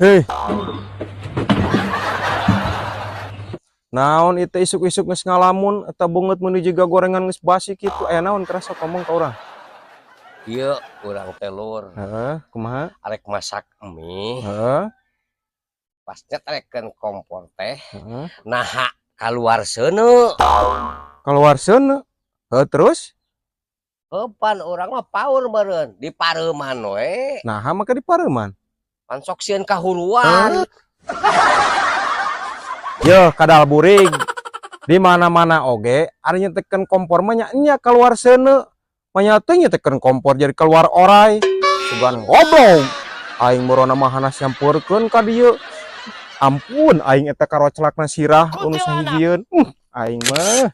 Hei. Naon itu isuk-isuk geus ngalamun eta bunget menuju juga gorengan geus basi kitu. Aya naon kerasa ngomong ka urang? Ieu urang telur. Heeh, kumaha? Arek masak mie, Heeh, pas nyetreken kompor teh, heeh. naha kaluar seuneu. Keluar seuneu. Heuh, terus? Pan urang mah paur meureun, dipareuman we. Naha maka dipareuman. Pan sok sieun kahuruan. Yo, kadal burig. Di mana-mana oge, ari nyetekeun kompor mah nya keluar seuneu. Manya teh nyetekeun kompor jadi keluar oray. Sugan goblok. Aing murona mah hanas nyampurkeun ka dieu. Ampun, aing eta karoclakna sirah unu sahijieun. Aing mah